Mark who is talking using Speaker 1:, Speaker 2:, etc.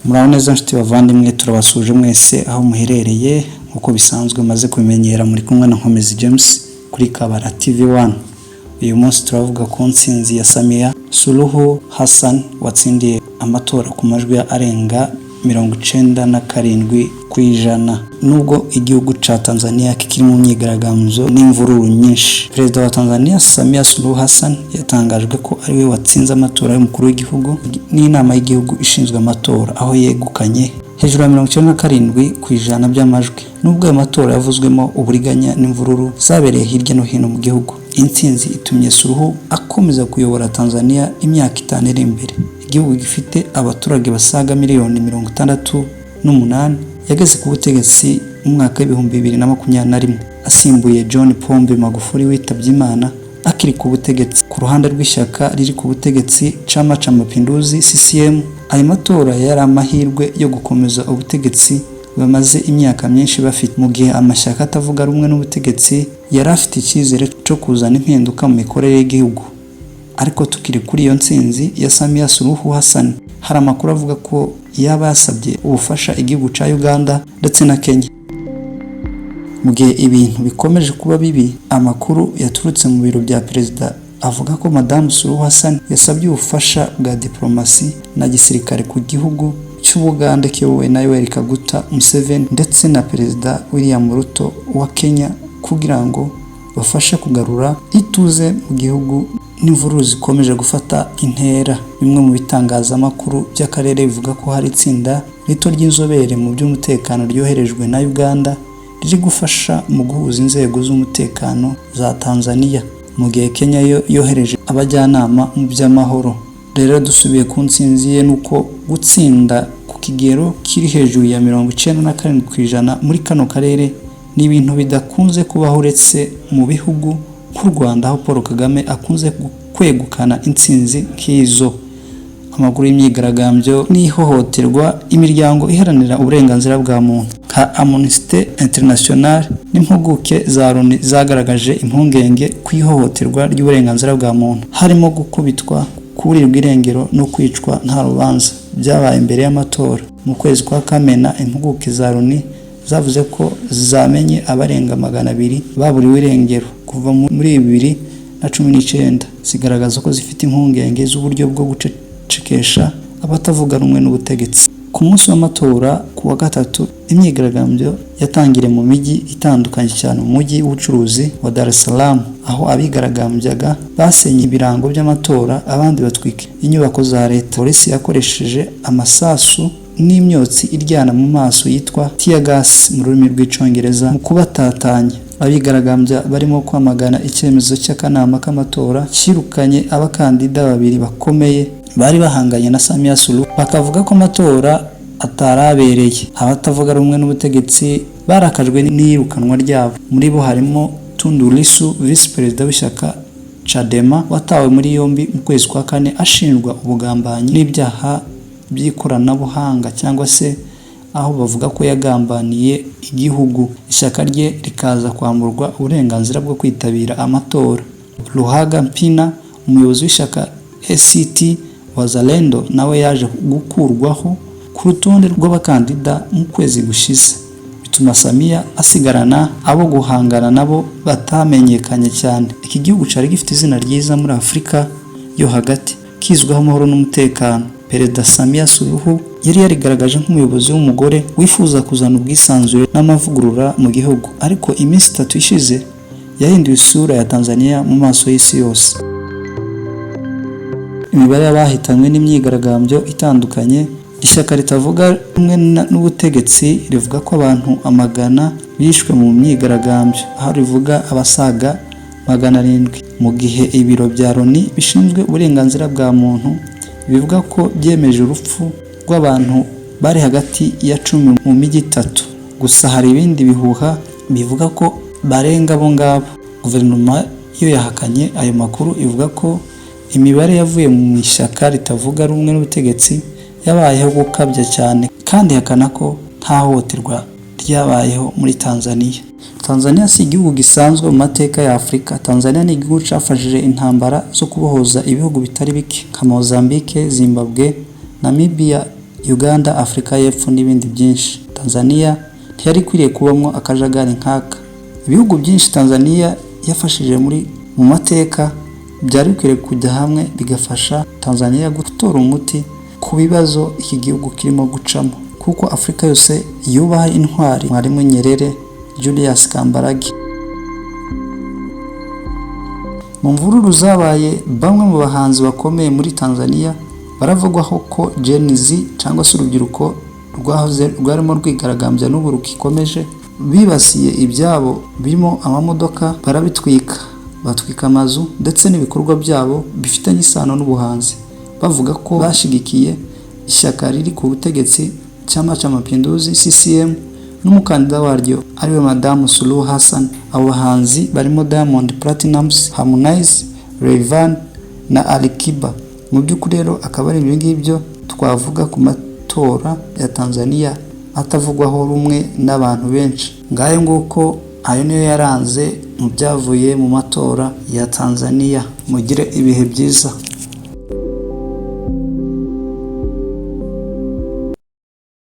Speaker 1: Muraho neza nshuti bavandimwe, turabasuje mwese aho muherereye uko bisanzwe maze kumenyera muri kumwe na Nkomezi James kuri Kabara TV1. Uyu munsi turavuga ku ntsinzi ya Samia Suluhu Hassan watsindiye amatora ku majwi arenga 97%. Nubwo igihugu ca Tanzania kikiri mu myigaragambyo n'imvururu nyinshi, Perezida wa Tanzania Samia Suluhu Hassan yatangajwe ko ari we watsinze amatora y'umukuru w'igihugu n'inama y'igihugu ishinzwe amatora, aho yegukanye hejuru ya 97% by'amajwi. Nubwo ayo matora yavuzwemo uburiganya n'imvururu zabereye hirya no hino mu gihugu, intsinzi itumye Suluhu akomeza kuyobora Tanzania imyaka 5 iri imbere. Igihugu gifite abaturage basaga miliyoni 68, yageze ku butegetsi mu mwaka w'2021 asimbuye John Pombe Magufuli witabye Imana akiri ku butegetsi. Ku ruhande rw'ishyaka riri ku butegetsi Chama cha Mapinduzi CCM, ayo matora yari amahirwe yo gukomeza ubutegetsi bamaze imyaka myinshi bafite, mu gihe amashyaka atavuga rumwe n'ubutegetsi yari afite icyizere cyo kuzana impinduka mu mikorere y'igihugu. Ariko tukiri kuri iyo ntsinzi ya Samia Suluhu Hassan, hari amakuru avuga ko yaba yasabye ubufasha igihugu ca Uganda ndetse na Kenya. Mu gihe ibintu bikomeje kuba bibi, amakuru yaturutse mu biro bya perezida avuga ko Madame Suluhu Hassan yasabye ubufasha bwa diplomasi na gisirikare ku gihugu cy'Ubuganda kiyobowe na Yoweri Kaguta Museveni ndetse na Perezida William Ruto wa Kenya kugira ngo bafashe kugarura ituze mu gihugu n'imvururu zikomeje gufata intera. Bimwe mu bitangazamakuru by'akarere bivuga ko hari itsinda rito ry'inzobere mu by'umutekano ryoherejwe na Uganda riri gufasha mu guhuza inzego z'umutekano za Tanzania, mu gihe Kenya yohereje abajyanama mu by'amahoro. Rero dusubiye ku ntsinzi ye nuko gutsinda ku kigero kiri hejuru ya 97% muri kano karere ni ibintu bidakunze kubaho uretse mu bihugu nk'u Rwanda, aho Paul Kagame akunze kwegukana intsinzi nk'izo. Amakuru y'imyigaragambyo n'ihohoterwa, imiryango iharanira uburenganzira bwa muntu nka Amnesty International n'impuguke za Loni zagaragaje impungenge ku ihohoterwa ry'uburenganzira bwa muntu, harimo gukubitwa, kuburirwa irengero no kwicwa nta rubanza byabaye imbere y'amatora. Mu kwezi kwa Kamena, impuguke za Loni zavuze ko zamenye abarenga 200 baburiwe irengero kuva muri 2019, zigaragaza ko zifite impungenge z'uburyo bwo gucecekesha abatavuga rumwe n'ubutegetsi. Ku munsi w'amatora ku wa gatatu, imyigaragambyo yatangire mu mijyi itandukanye cyane, mu mujyi w'ubucuruzi wa Dar es Salaam, aho abigaragambyaga basenye ibirango by'amatora, abandi batwika inyubako za leta. Polisi yakoresheje amasasu n'imyotsi iryana mu maso yitwa tear gas mu rurimi rw'icyongereza mu kubatatanya. Abigaragambya barimo kwamagana icyemezo cy'akanama k'amatora cyirukanye abakandida babiri bakomeye bari bahanganye na Samia Suluhu, bakavuga ko amatora atarabereye. Abatavuga rumwe n'ubutegetsi barakajwe n'iyirukanwa ryabo. Muri bo harimo Tundu Lissu, Vice Perezida w'ishyaka Chadema, watawe muri yombi mu kwezi kwa Kane ashinjwa ubugambanyi n'ibyaha by'ikoranabuhanga, cyangwa se aho bavuga ko yagambaniye igihugu. Ishyaka rye rikaza kwamburwa uburenganzira bwo kwitabira amatora. Luhaga Mpina, umuyobozi w'ishyaka ACT Wazalendo, nawe yaje gukurwaho ku rutonde rw'abakandida mu kwezi gushize, bituma Samia asigarana abo guhangana nabo batamenyekanye cyane. Iki gihugu cyari gifite izina ryiza muri Afurika yo hagati, kizwiho amahoro n'umutekano. Perezida Samia Suluhu yari yarigaragaje nk'umuyobozi w'umugore wifuza kuzana ubwisanzure n'amavugurura mu gihugu, ariko iminsi 3 ishize yahinduye isura ya Tanzania mu maso y'isi yose. Imibare y'abahitanywe n'imyigaragambyo itandukanye, ishyaka ritavuga rumwe n'ubutegetsi rivuga ko abantu 100 bishwe mu myigaragambyo, aho rivuga abasaga 700, mu gihe ibiro bya Loni bishinzwe uburenganzira bwa muntu bivuga ko byemeje urupfu rw'abantu bari hagati ya 10 mu mijyi 3. Gusa hari ibindi bihuha bivuga ko barenga abo ngabo. Guverinoma yo yahakanye ayo makuru, ivuga ko imibare yavuye mu ishyaka ritavuga rumwe n'ubutegetsi yabayeho gukabya cyane, kandi hakana ko nta hohoterwa ryabayeho muri Tanzania. Tanzania si igihugu gisanzwe mu mateka ya Afurika. Tanzania ni igihugu cyafashije intambara zo kubohoza ibihugu bitari bike nka Mozambique, Zimbabwe, Namibia, Uganda, Afurika y'Epfo n'ibindi byinshi. Tanzania ntiyari ikwiriye kubamo akajagari nk'aka. Ibihugu byinshi Tanzania yafashije mu mateka byari bikwiriye kujya hamwe bigafasha Tanzania gutora umuti ku bibazo iki gihugu kirimo gucamo, kuko Afurika yose yubaha intwari Mwalimu Nyerere, Julius Kambarage. Mu mvururu zabaye, bamwe mu bahanzi bakomeye muri Tanzania baravugwaho ko Gen Z cyangwa se urubyiruko rwarimo rwigaragambya n'ubu rukikomeje, bibasiye ibyabo birimo amamodoka, barabitwika, batwika amazu ndetse n'ibikorwa byabo bifitanye isano n'ubuhanzi, bavuga ko bashigikiye ishyaka riri ku butegetsi Chama cha Mapinduzi CCM n'umukandida waryo ariwe Madamu Suluhu Hassan. Abo bahanzi barimo Diamond Platnumz, Harmonize, Rayvanny na Alikiba. Mu by'ukuri rero akaba ari ibyo ngibyo twavuga ku matora ya Tanzania atavugwaho rumwe n'abantu benshi. Ngayo nguko ayo niyo yaranze mu byavuye mu matora ya Tanzania. Mugire ibihe byiza.